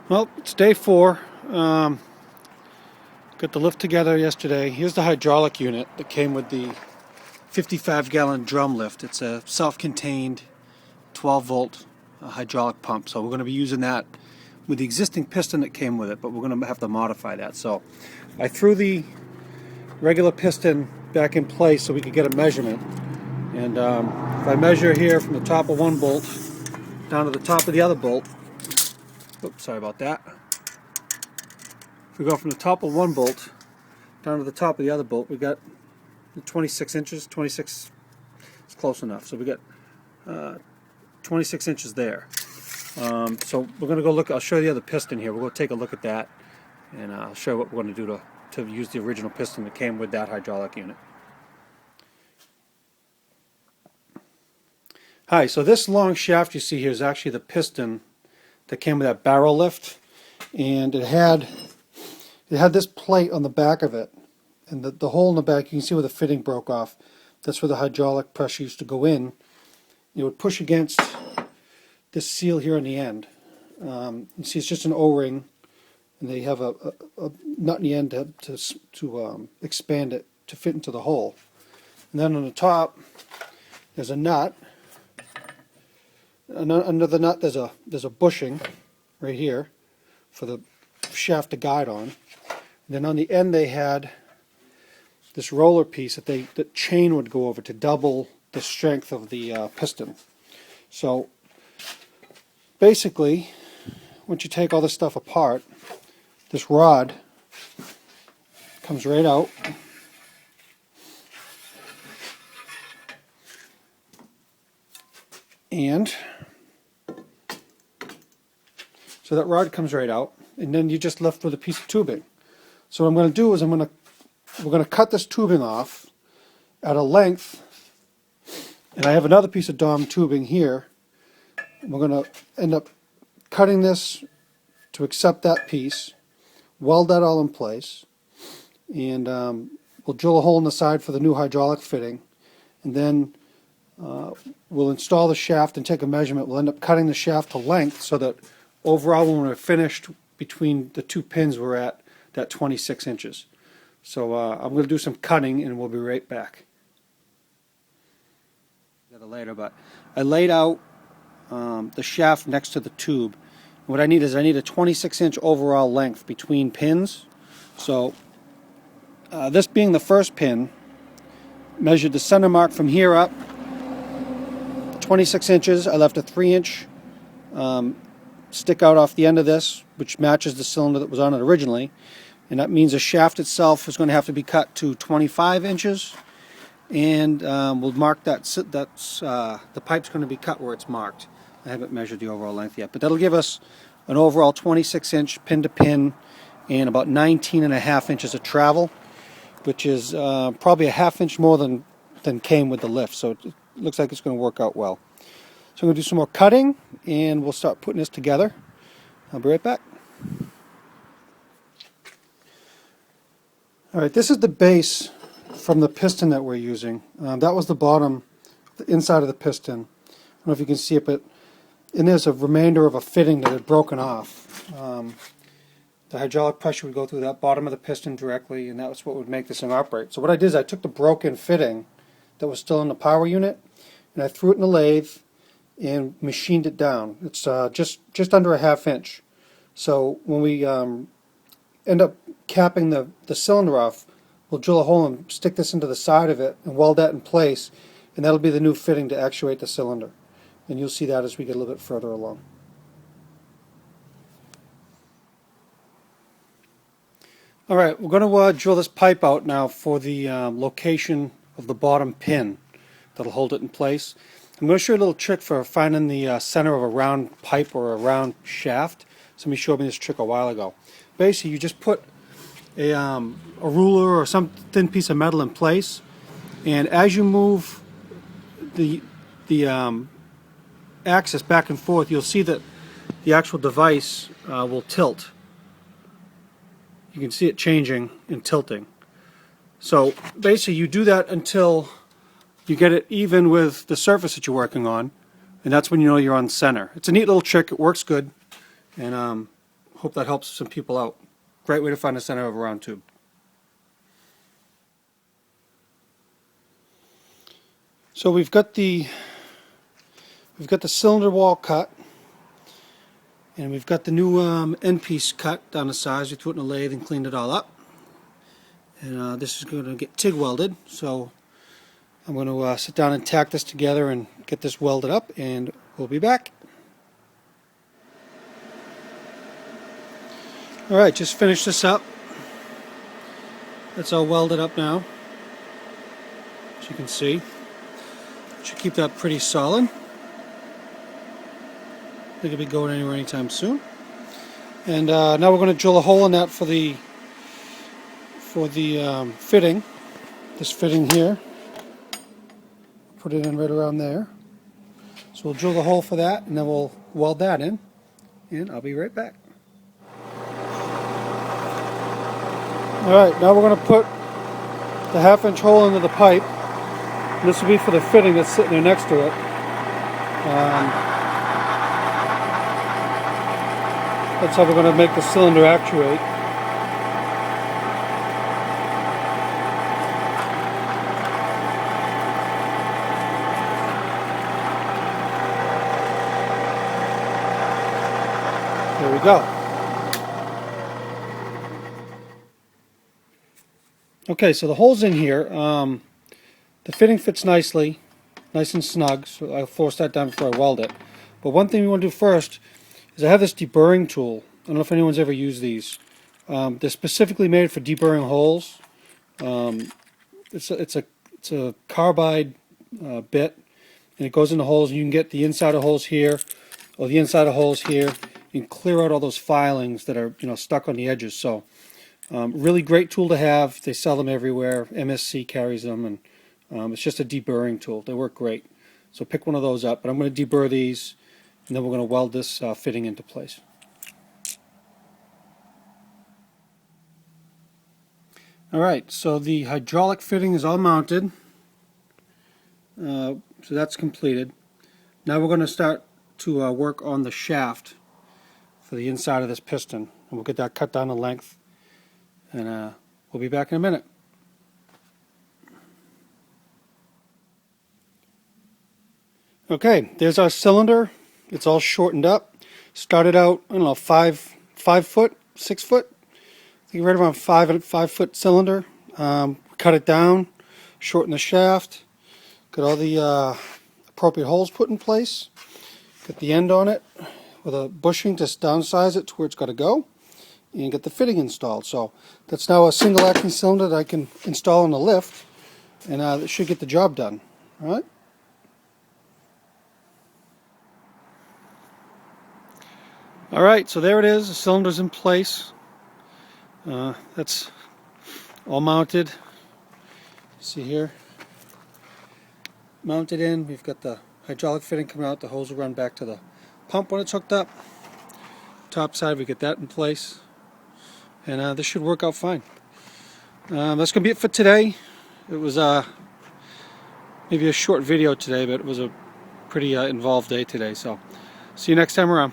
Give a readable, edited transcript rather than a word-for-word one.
Well, it's day 4. Got the lift together yesterday. Here's the hydraulic unit that came with the 55-gallon drum lift. It's a self-contained 12-volt hydraulic pump. So we're going to be using that with the existing piston that came with it, but we're going to have to modify that. So I threw the regular piston back in place so we could get a measurement. And if I measure here from the top of one bolt down to the top of the other bolt, oops, sorry about that. If we go from the top of one bolt down to the top of the other bolt, we got 26 inches. 26 is close enough. So we got 26 inches there. So we're going to go look. I'll show you the other piston here. We're going to take a look at that, and I'll show you what we're going to do to use the original piston that came with that hydraulic unit. Hi, so this long shaft you see here is actually the piston that came with that barrel lift, and it had this plate on the back of it, and the hole in the back, you can see where the fitting broke off. That's where the hydraulic pressure used to go in. It would push against this seal here on the end. You see it's just an O-ring, and they have a nut in the end to expand it to fit into the hole. And then on the top, there's a nut. And under the nut, there's a bushing right here for the shaft to guide on. And then on the end, they had this roller piece that chain would go over to double the strength of the piston. So basically, once you take all this stuff apart, this rod comes right out. And so that rod comes right out, and then you just left with a piece of tubing. So what I'm going to do is we're going to cut this tubing off at a length, and I have another piece of Dom tubing here. We're going to end up cutting this to accept that piece, weld that all in place, and we'll drill a hole in the side for the new hydraulic fitting, and then we'll install the shaft and take a measurement. We'll end up cutting the shaft to length so that overall when we're finished between the two pins we're at that 26 inches. So I'm going to do some cutting and we'll be right back. Later, but I laid out the shaft next to the tube. What I need is a 26-inch overall length between pins. So this being the first pin, measured the center mark from here up, 26 inches. I left a 3-inch stick out off the end of this, which matches the cylinder that was on it originally. And that means the shaft itself is going to have to be cut to 25 inches. And we'll mark that. The pipe's going to be cut where it's marked. I haven't measured the overall length yet, but that'll give us an overall 26-inch pin to pin and about 19.5 inches of travel, which is probably a ½ inch more than came with the lift. So it looks like it's going to work out well. So I'm going to do some more cutting, and we'll start putting this together. I'll be right back. All right, this is the base from the piston that we're using. That was the bottom, the inside of the piston. I don't know if you can see it, but there's a remainder of a fitting that had broken off. The hydraulic pressure would go through that bottom of the piston directly, and that's what would make this thing operate. So what I did is I took the broken fitting that was still in the power unit, and I threw it in the lathe and machined it down. It's just under a ½ inch. So when we end up capping the cylinder off, we'll drill a hole and stick this into the side of it and weld that in place, and that'll be the new fitting to actuate the cylinder. And you'll see that as we get a little bit further along. All right, we're going to drill this pipe out now for the location of the bottom pin that'll hold it in place. I'm going to show you a little trick for finding the center of a round pipe or a round shaft. Somebody showed me this trick a while ago. Basically, you just put a ruler or some thin piece of metal in place, and as you move the axis back and forth, you'll see that the actual device will tilt. You can see it changing and tilting. So basically you do that until you get it even with the surface that you're working on, and that's when you know you're on center. It's a neat little trick. It works good, and Hope that helps some people out. Great way to find the center of a round tube. So we've got the cylinder wall cut, and we've got the new end piece cut down the sides. We threw it in a lathe and cleaned it all up. And this is going to get TIG welded. So I'm going to sit down and tack this together and get this welded up, and we'll be back. Alright, just finished this up. It's all welded up now, as you can see. Should keep that pretty solid. I think it'll be going anywhere anytime soon. And now we're going to drill a hole in that for the fitting. This fitting here. Put it in right around there. So we'll drill the hole for that, and then we'll weld that in. And I'll be right back. Alright, now we're going to put the 1/2-inch hole into the pipe. This will be for the fitting that's sitting there next to it. That's how we're going to make the cylinder actuate. There we go. Okay, so the hole's in here. The fitting fits nicely, nice and snug, so I'll force that down before I weld it. But one thing we want to do first is I have this deburring tool. I don't know if anyone's ever used these. They're specifically made for deburring holes. It's a carbide bit, and it goes in the holes, and you can get the inside of holes here or the inside of holes here and clear out all those filings that are stuck on the edges. So really great tool to have. They sell them everywhere. MSC carries them, and it's just a deburring tool. They work great. So pick one of those up. But I'm going to deburr these, and then we're going to weld this fitting into place. Alright, so the hydraulic fitting is all mounted. So that's completed. Now we're going to start to work on the shaft for the inside of this piston. And we'll get that cut down to length. And we'll be back in a minute. Okay, there's our cylinder. It's all shortened up. Started out, I don't know, 5 foot, 6 foot. I think right around 5 foot cylinder. Cut it down, shorten the shaft. Got all the appropriate holes put in place. Got the end on it with a bushing to downsize it to where it's got to go. And get the fitting installed. So that's now a single acting cylinder that I can install on the lift, and it should get the job done. All right. All right, so there it is. The cylinder's in place. That's all mounted. See here, mounted in. We've got the hydraulic fitting coming out. The hose will run back to the pump when it's hooked up. Top side, we get that in place. And this should work out fine. That's going to be it for today. It was maybe a short video today, but it was a pretty involved day today. So see you next time around.